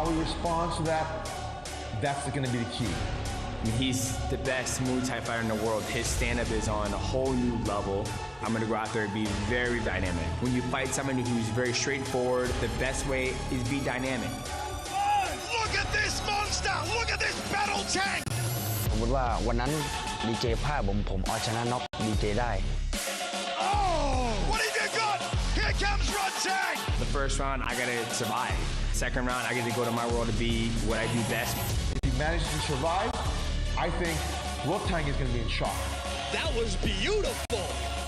how he responds to that, that's going to be the key. He's the best Muay Thai fighter in the world. His stand-up is on a whole new level. I'm gonna go out there and be very dynamic. When you fight somebody who's very straightforward, the best way is be dynamic. Oh, look at this monster! Look at this battle tank! สมมติว่าวันนั้นดีเจพลาดผมเอาชนะน็อกดีเจได้ Oh, what have you got? Here comes Rodtang! The first round, I gotta survive. Second round, I get to go to my world to be what I do best. If he manages to survive, I think Rodtang is going to be in shock. That was beautiful!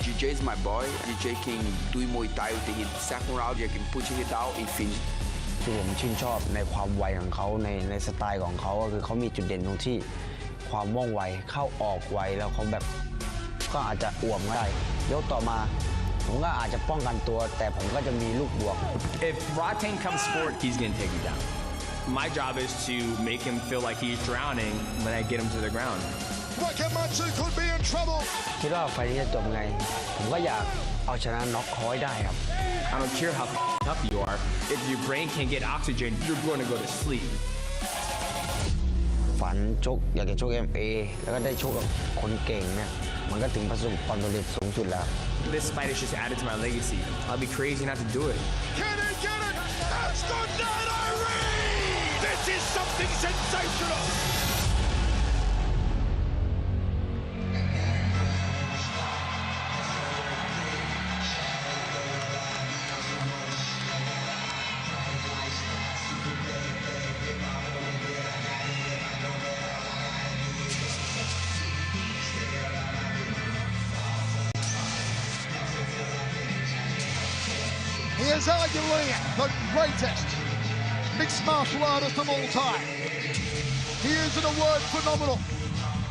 DJ is my boy. DJ can do Muay Thai with the hit. Second round, you can push it out and finish. ที่ผมชื่นชอบในความไวของเขาในสไตล์ของเขาก็คือเขามีจุดเด่นตรงที่ความว่องไวเข้าออกไวแล้วเขาแบบก็อาจจะอ่วมได้ยกต่อมาผมก็อาจจะป้องกันตัวแต่ผมก็จะมีลูกบวก If Rodtang comes forward, he's gonna take me down. My job is to make him feel like he's drowning when I get him to the ground. Wakamatsu could be in trouble! คิดว่าไฟนี้จะจบไงผมก็อยากเอาชนะน็อกเขาให้ได้ครับ I don't care how up you are. If your brain can't get oxygen, you're going to go to sleep. ฝันชกอยากจะชก MMA แล้วก็ได้ชกกับคนเก่งเนี่ยมันก็ถึงประสบความสำเร็จสูงสุดแล้ว This fight is just added to my legacy. I'll be crazy not to do it. Can he get it? That's the night I read! This is something sensational! He is arguably the greatest mixed martial artist of all time. He is, in a word, phenomenal.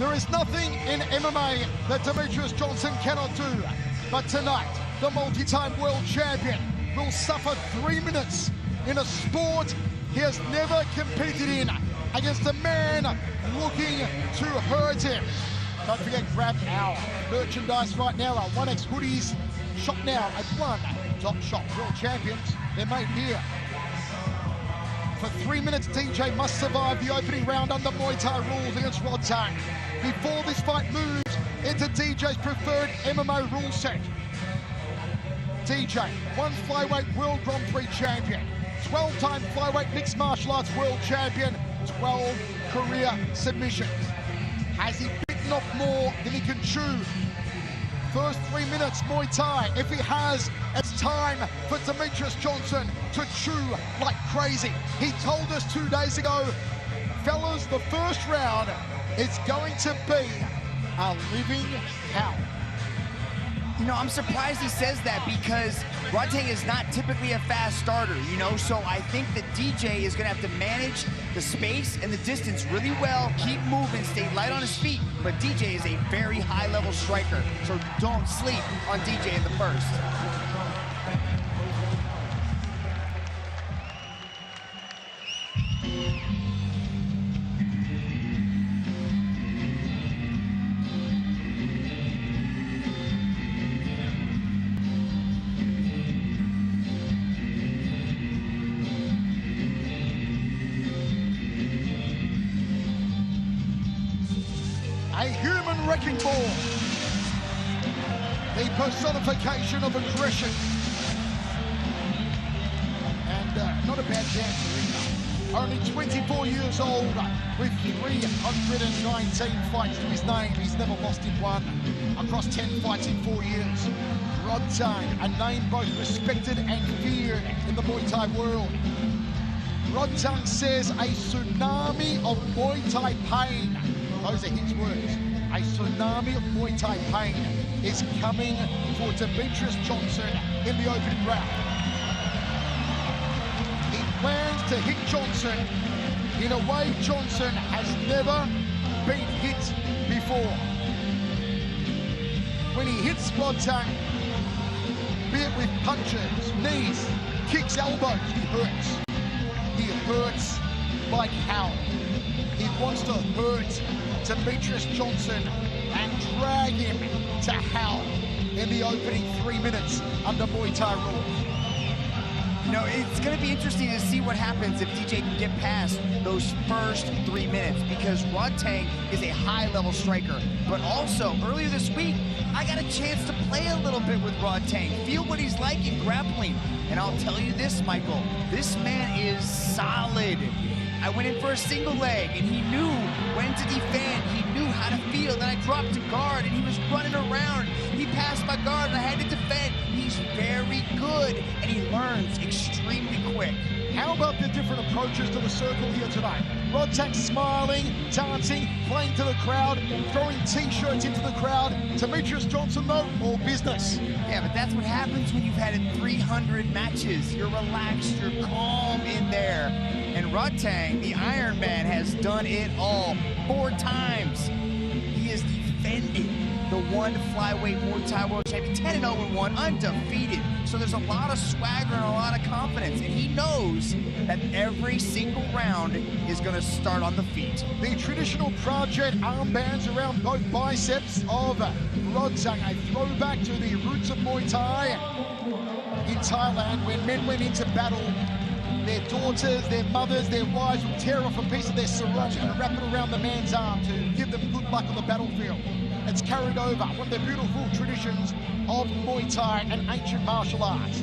There is nothing in MMA that Demetrius Johnson cannot do. But tonight, the multi-time world champion will suffer 3 minutes in a sport he has never competed in against a man looking to hurt him. Don't forget, grab our merchandise right now, our 1X hoodies. Shop now at One Top Shop. World champions, they're made here. For 3 minutes, DJ must survive the opening round under Muay Thai rules against Rodtang. Before this fight moves into DJ's preferred MMA rule set. DJ, one flyweight World Grand Prix champion, 12-time flyweight mixed martial arts world champion, 12 career submissions. Has he bitten off more than he can chew? First 3 minutes, Muay Thai. If he has, it's time for Demetrius Johnson to chew like crazy. He told us 2 days ago, fellas, the first round is going to be a living hell. You know, I'm surprised he says that because Rodtang is not typically a fast starter, you know, so I think that DJ is going to have to manage the space and the distance really well, keep moving, stay light on his feet, but DJ is a very high-level striker, so don't sleep on DJ in the first. A human wrecking ball. The personification of aggression. And not a bad dancer either. Only 24 years old with 319 fights to his name. He's never lost in one. Across 10 fights in 4 years. Rodtang, a name both respected and feared in the Muay Thai world. Rodtang says a tsunami of Muay Thai pain. Those are his words. A tsunami of Muay Thai pain is coming for Demetrius Johnson in the opening round. He plans to hit Johnson in a way Johnson has never been hit before. When he hits Rodtang, be it with punches, knees, kicks, elbows, he hurts. He hurts like hell. He wants to hurt Demetrius Johnson and drag him to hell in the opening 3 minutes under Muay Thai rules. You know, it's going to be interesting to see what happens if DJ can get past those first 3 minutes, because Rodtang is a high-level striker. But also, earlier this week, I got a chance to play a little bit with Rodtang, feel what he's like in grappling. And I'll tell you this, Michael, this man is solid. I went in for a single leg, and he knew when to defend. He knew how to feel. Then I dropped to guard, and he was running around. He passed my guard, and I had to defend. He's very good, and he learns extremely quick. How about the different approaches to the circle here tonight? Rodtang smiling, dancing, playing to the crowd, throwing T-shirts into the crowd. Demetrious Johnson, though, all business. Yeah, but that's what happens when you've had 300 matches. You're relaxed, you're calm in there. And Rodtang, the Iron Man, has done it all 4 times. He has defended the one flyweight Muay Thai world champion, 10-0-1, undefeated. So there's a lot of swagger and a lot of confidence, and he knows that every single round is going to start on the feet. The traditional Prajet armbands around both biceps of Rodtang, a throwback to the roots of Muay Thai in Thailand, when men went into battle. Their daughters, their mothers, their wives would tear off a piece of their sarong and wrap it around the man's arm to give them good luck on the battlefield. It's carried over, one of the beautiful traditions of Muay Thai and ancient martial arts.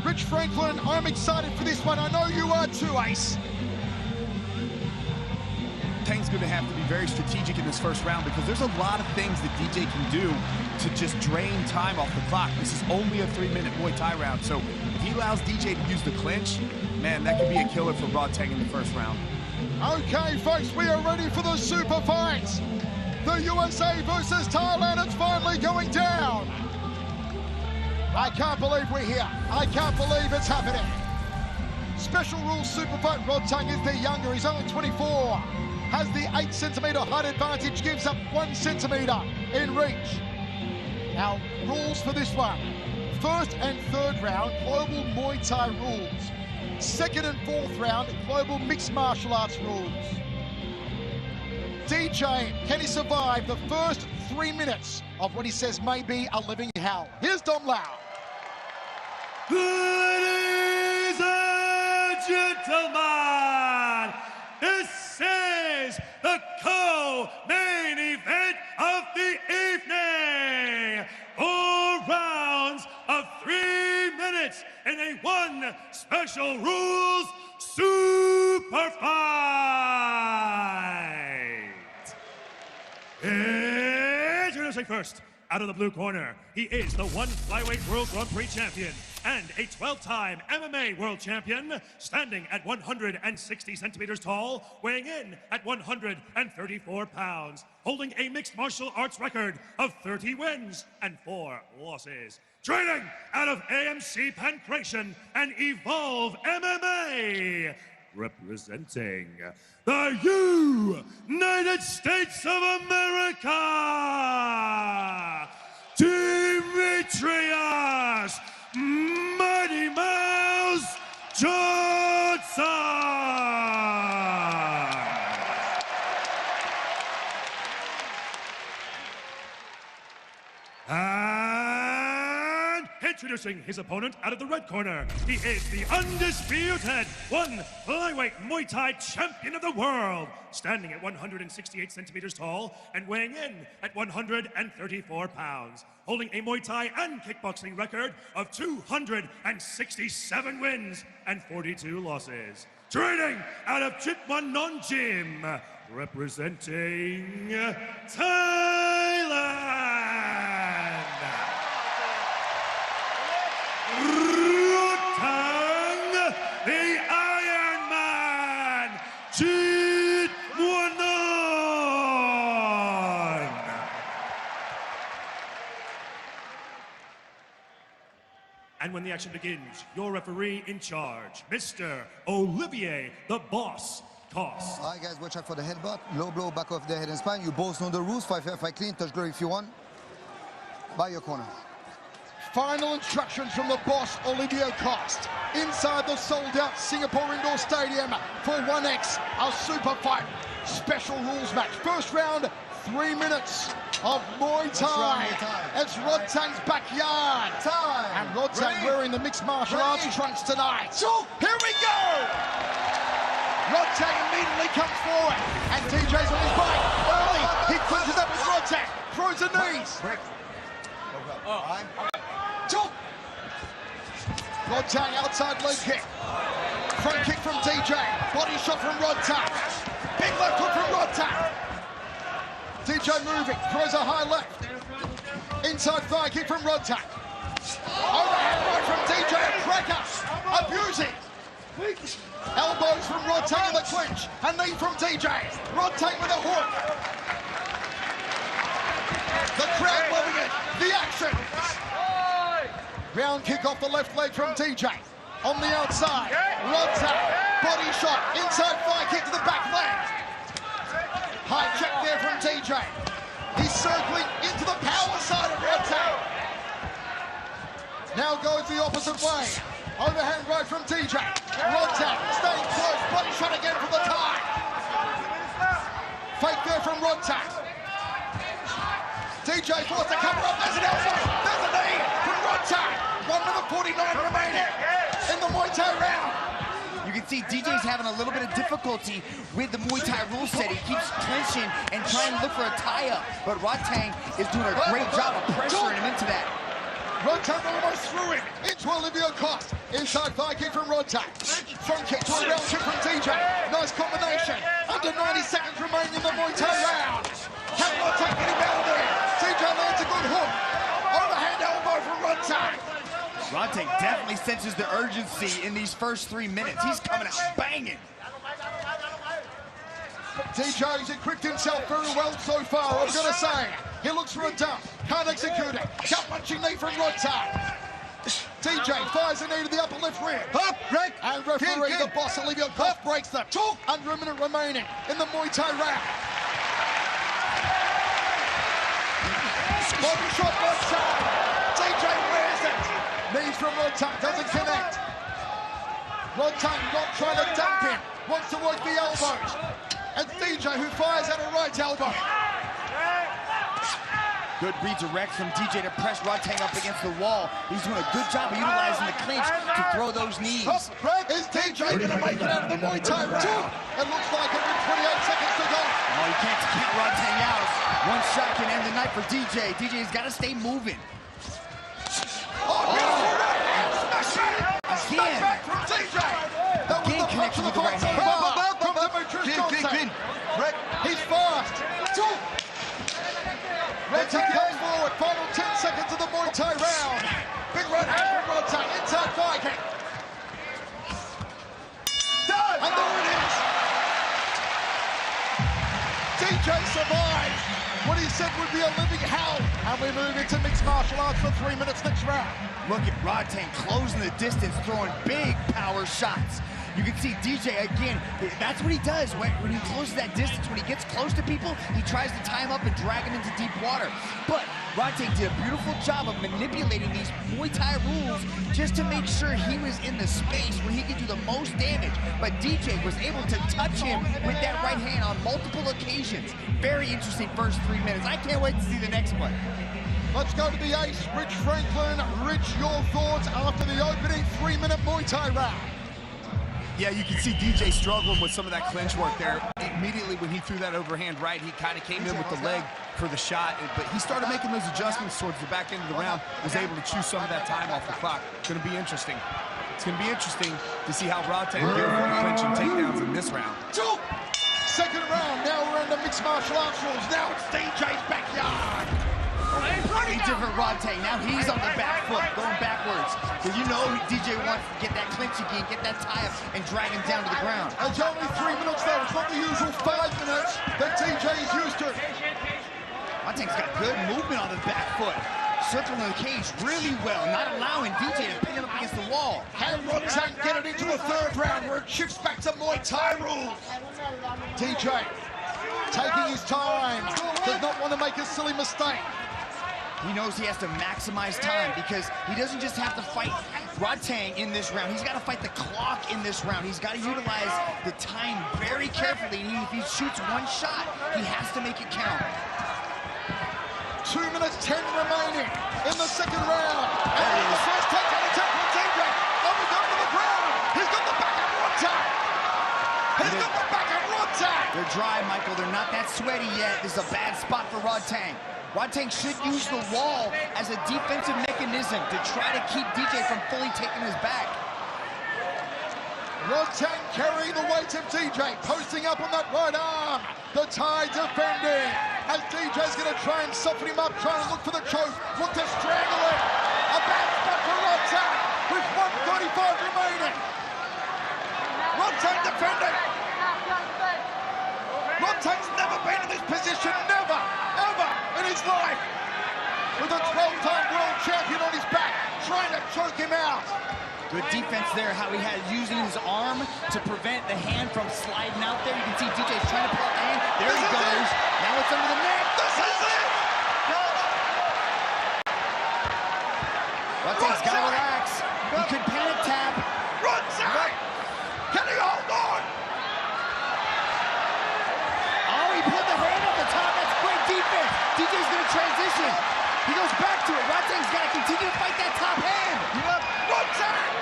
Rich Franklin, I'm excited for this one. I know you are too, Ace. Tang's going to have to be very strategic in this first round, because there's a lot of things that DJ can do to just drain time off the clock. This is only a 3-minute Muay Thai round, so if he allows DJ to use the clinch, man, that could be a killer for Rodtang in the first round. Okay, folks, we are ready for the super fight. The USA versus Thailand, it's finally going down. I can't believe we're here. I can't believe it's happening. Special rules super fight. Rodtang is the younger, he's only 24. Has the 8-centimeter height advantage, gives up 1 centimeter in reach. Now, rules for this one. First and third round, global Muay Thai rules. Second and fourth round, global mixed martial arts rules. DJ, can he survive the first 3 minutes of what he says may be a living hell? Here's Dom Lau. Ladies and gentlemen, this is the co-main event of the evening. 4 rounds of 3 minutes in a 1 special rules super fight. Introducing first, out of the blue corner, he is the 1 flyweight World Grand Prix champion and a 12-time MMA world champion, standing at 160 centimeters tall, weighing in at 134 pounds, holding a mixed martial arts record of 30 wins and 4 losses. Training out of AMC Pancration and Evolve MMA, representing the United States of America, Demetrious Mighty Mouse Johnson. And introducing his opponent out of the red corner, he is the undisputed 1 flyweight Muay Thai champion of the world, standing at 168 centimeters tall and weighing in at 134 pounds, holding a Muay Thai and kickboxing record of 267 wins and 42 losses. Training out of Chitwan Gym, representing Thailand, Rodtang, the Iron Man, Chitwan. And when the action begins, your referee in charge, Mr. Olivier the Boss Koss. All right, guys, watch out for the headbutt. Low blow, back off the head and spine. You both know the rules. Fight fair, fight clean. Touch glory if you want. By your corner. Final instructions from the boss, Olivier Cost. Inside the sold-out Singapore Indoor Stadium for 1X, a super fight. Special rules match. First round, 3 minutes of Muay Thai. It's Rodtang's backyard. And Rodtang wearing the mixed martial arts trunks tonight. Here we go! Rodtang immediately comes forward. And DJ's on his bike. Early, he clinches up with Rodtang. Throws the knees. Rodtang outside leg kick. Front kick from DJ. Body shot from Rodtang. Big left hook from Rodtang. DJ moving. Throws a high left. Inside thigh kick from Rodtang. Overhand right from DJ. Cracker. Abusing. Elbows from Rodtang in the clinch. A knee from DJ. Rodtang with a hook. The crowd loving it. The action. Round kick off the left leg from DJ. On the outside, Rodtang, body shot, inside thigh kick to the back leg. High check there from DJ. He's circling into the power side of Rodtang. Now goes the opposite way. Overhand right from DJ. Rodtang staying close, body shot again from the tie. Fake there from Rodtang. DJ forced to cover up, there's an elbow, there's a knee from Rodtang. 1 minute 49 remaining in the Muay Thai round. You can see DJ's having a little bit of difficulty with the Muay Thai rule set. He keeps clinching and trying to look for a tie-up, but Rodtang is doing a great job of pressuring him into that. Rodtang almost threw him into Olivia Cost. Inside thigh kick from Rodtang. Front kick to a round kick from DJ. Nice combination. Under 90 seconds remaining in the Muay Thai round. Can Rodtang get him out of there? DJ lands a good hook. Overhand elbow from Rodtang. Rodtang definitely senses the urgency in these first 3 minutes. He's coming out banging. DJ's equipped himself very well so far, I've got to say. He looks for a dump, can't execute it. Gut punching knee from Rodtang. DJ fires a knee to the upper left rib. And referee, the boss, Olivia Goff, breaks the talk. Under a minute remaining in the Muay Thai round. Body shot Rodtang. DJ wears it. Knees from Rodtang, doesn't connect. Rodtang not trying to dump him. Wants to work the elbows. It's DJ who fires at a right elbow. Good redirect from DJ to press Rodtang up against the wall. He's doing a good job of utilizing the clinch to throw those knees. Is DJ going to make it out of the Muay Thai round? It looks like it with 28 seconds to go. Oh, you can't count Rodtang out. One shot can end the night for DJ. DJ's got to stay moving. Again. Again connection with the right hand. Clean. He's fast. Rodtang comes forward. Final 10 seconds of the Muay Thai round. Big right hand from Rodtang. Inside thigh kick. And there it is. DJ survives what he said would be a living hell. And we move into mixed martial arts for 3 minutes next round. Look at Rodtang closing the distance, throwing big power shots. You can see DJ again, that's what he does. When he closes that distance, when he gets close to people, he tries to tie him up and drag him into deep water. But Rodtang did a beautiful job of manipulating these Muay Thai rules just to make sure he was in the space where he could do the most damage. But DJ was able to touch him with that right hand on multiple occasions. Very interesting first 3 minutes. I can't wait to see the next one. Let's go to the ace, Rich Franklin. Rich, your thoughts after the opening 3 minute Muay Thai round? Yeah, you can see DJ struggling with some of that clinch work there. Immediately when he threw that overhand right, he kind of came in with the leg for the shot, but he started making those adjustments towards the back end of the round, was able to chew some of that time off the clock. It's going to be interesting. It's going to be interesting to see how Rodtang deals with the clinch and takedowns in this round. Second round, now we're in the mixed martial arts rules. Now it's DJ's backyard. Completely different Rodtang. Now he's on the back foot, going backwards. Because you know DJ wants to get that clinch again, get that tie up, and drag him down to the ground. It's only 3 minutes though. It's not the usual 5 minutes that DJ is used to. Rodtang's got good movement on the back foot. Circling the cage really well, not allowing DJ to pin him up against the wall. Can Rodtang get it into a third round where it shifts back to Muay Thai rules? DJ taking his time, does not want to make a silly mistake. He knows he has to maximize time because he doesn't just have to fight Rodtang in this round. He's got to fight the clock in this round. He's got to utilize the time very carefully. And if he shoots one shot, he has to make it count. 2 minutes 10 remaining in the second round. And here's the first takedown attempt from DJ. Oh, he's going to the ground. He's got the back of Rodtang. He's got the back of Rodtang. They're dry, Michael. They're not that sweaty yet. This is a bad spot for Rodtang. Rodtang should use the wall as a defensive mechanism to try to keep DJ from fully taking his back. Rodtang carrying the weight of DJ, posting up on that right arm. The Thai defending. As DJ's going to try and soften him up, trying to look for the choke, look to strangle it. A bad spot for Rodtang with 1:35 remaining. Rodtang defending. Rodtang's never been in this position, never, ever in his life. With a 12-time world champion on his back, trying to choke him out. Good defense there, how he had using his arm to prevent the hand from sliding out there. You can see DJ's trying to pull the hand. There he goes. Now it's under the neck. This is it! Rodtang's got to relax. He could panic tap. Rodtang! Can he hold on? Oh, he pulled the hand off the top. That's great defense. DJ's going to transition. He goes back to it. Rodtang's got to continue to fight that top hand. Rodtang!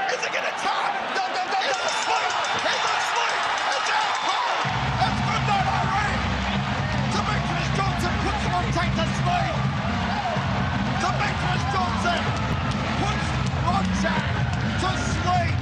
Is it gonna tap? No, it's asleep! He's asleep! It's out cold! It's midnight already! Demetrius Johnson puts Rodtang to sleep! Demetrius Johnson puts Rodtang to sleep!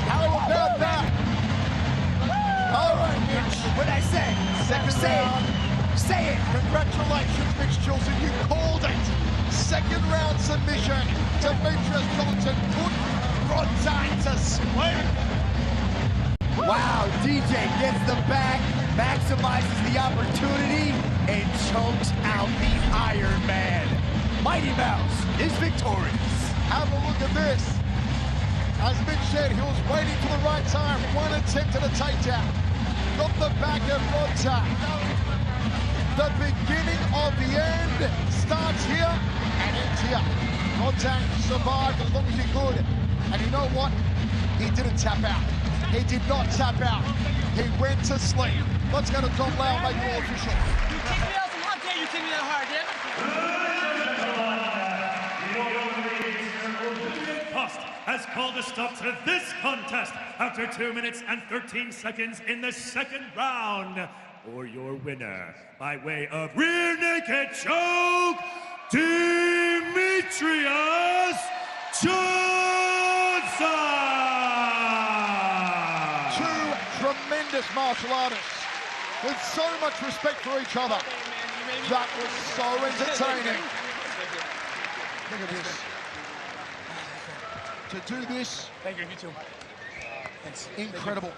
How about that? All right, Mitch. What'd I say? Second round. Say it. Congratulations, Mitch Chilson. You called it. Second round submission. Demetrius Johnson put Rodtang to sleep. Wow, DJ gets the back, maximizes the opportunity, and chokes out the Iron Man. Mighty Mouse is victorious. Have a look at this. As Mitch said, he was waiting for the right time. One attempt at a takedown. Got the back of Rodtang. The beginning of the end starts here and ends here. Rodtang survived as long as he could. And you know what? He didn't tap out. He did not tap out. He went to sleep. Let's go to Tom Lau, make it all official. You kick me out, and how dare you kick me that hard, yeah? Cost has called a stop to this contest after 2 minutes and 13 seconds in the second round. For your winner, by way of rear naked choke, Demetrius Johnson! Two tremendous martial artists with so much respect for each other. That was so entertaining. Look at this. To do this, Thank you, you too. Thanks. incredible.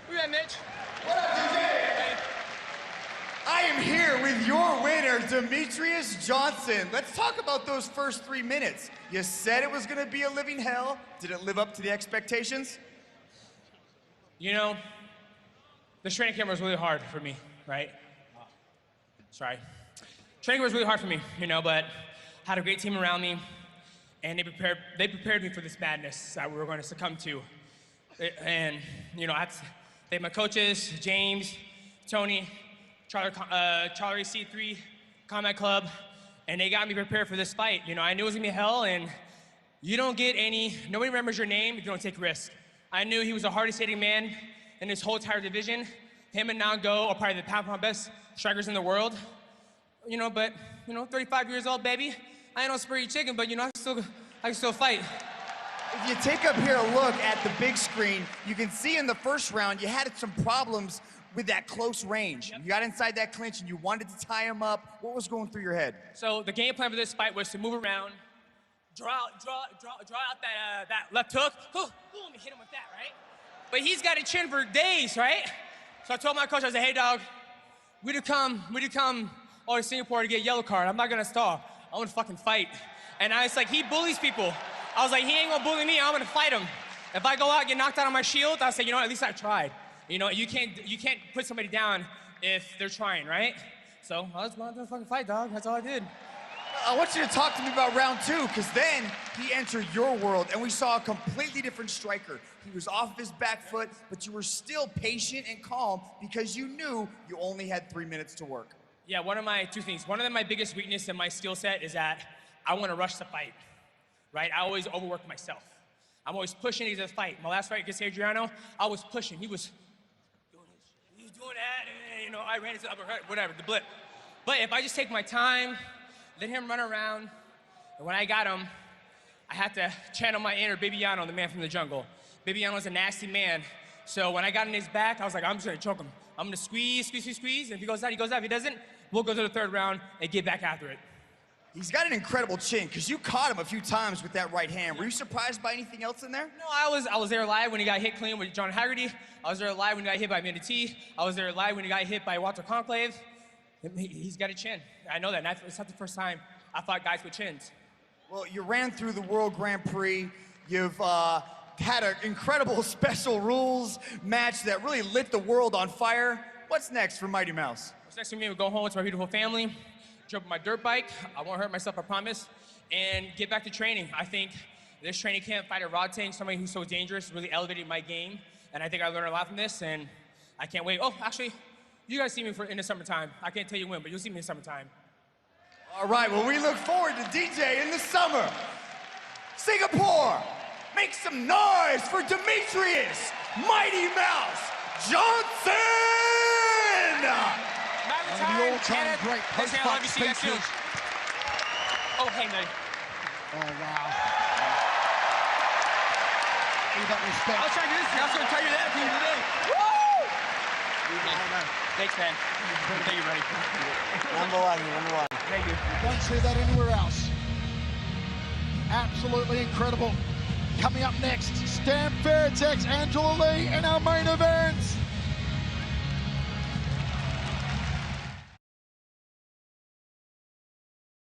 Who that, Mitch? I am here with your winner, Demetrius Johnson. Let's talk about those first 3 minutes. You said it was going to be a living hell. Did it live up to the expectations? You know, the training camp was really hard for me, right? Sorry. Training was really hard for me, you know, but had a great team around me, and they prepared me for this madness that we were going to succumb to. And, you know, I have to thank my coaches, James, Tony, Charlie C3 Combat Club, and they got me prepared for this fight. You know, I knew it was gonna be hell, and nobody remembers your name if you don't take risks. I knew he was the hardest hitting man in this whole entire division. Him and Nango are probably the pound best strikers in the world. You know, but, 35 years old, baby. I ain't no spurry chicken, but, I can still fight. If you take up here a look at the big screen, you can see in the first round, you had some problems with that close range. Yep. You got inside that clinch and you wanted to tie him up. What was going through your head? So the game plan for this fight was to move around, draw out that left hook. Boom, hit him with that, right? But he's got a chin for days, right? So I told my coach, I said, hey, dog, we did come all to Singapore to get a yellow card. I'm not gonna stall. I want to fucking fight. And I was like, he bullies people. I was like, he ain't gonna bully me, I'm gonna fight him. If I go out and get knocked out on my shield, I'll say, at least I tried. You can't put somebody down if they're trying, right? So I was going to fucking fight, dog. That's all I did. I want you to talk to me about round two, because then he entered your world, and we saw a completely different striker. He was off his back foot, but you were still patient and calm because you knew you only had 3 minutes to work. Yeah, two things. One of them, my biggest weakness in my skill set is that I want to rush the fight, right? I always overwork myself. I'm always pushing into the fight. My last fight against Adriano, I was pushing. He was doing that, and, I ran into the uppercut, whatever, the blip. But if I just take my time, let him run around, and when I got him, I had to channel my inner Bibiano, the man from the jungle. Bibiano's a nasty man, so when I got in his back, I was like, I'm just gonna choke him. I'm gonna squeeze, squeeze, squeeze, squeeze, and if he goes out, he goes out. If he doesn't, we'll go to the third round and get back after it. He's got an incredible chin, because you caught him a few times with that right hand. Were you surprised by anything else in there? No, I was there live when he got hit clean with John Haggerty. I was there live when he got hit by Amanda T. I was there live when he got hit by Walter Conclave. He's got a chin. I know that. And it's not the first time I fought guys with chins. Well, you ran through the World Grand Prix. You've had an incredible special rules match that really lit the world on fire. What's next for Mighty Mouse? What's next for me? We'll go home to my beautiful family, jump on my dirt bike. I won't hurt myself, I promise, and get back to training. I think this training camp, fighter Rodtang, somebody who's so dangerous, really elevated my game, and I think I learned a lot from this, and I can't wait. Oh, actually, you guys see me in the summertime. I can't tell you when, but you'll see me in the summertime. All right, well, we look forward to DJ in the summer. Singapore, make some noise for Demetrius Mighty Mouse Johnson! One of the all-time great post-fight speeches. Oh, hey, man. Oh, wow. Look at that respect. I was trying to do this. I was going to tell you that to you today. Woo! Thanks, man. Thank you, buddy. Number one. Thank you. Don't see that anywhere else. Absolutely incredible. Coming up next, Stan Fairtex, Angela Lee in our main event.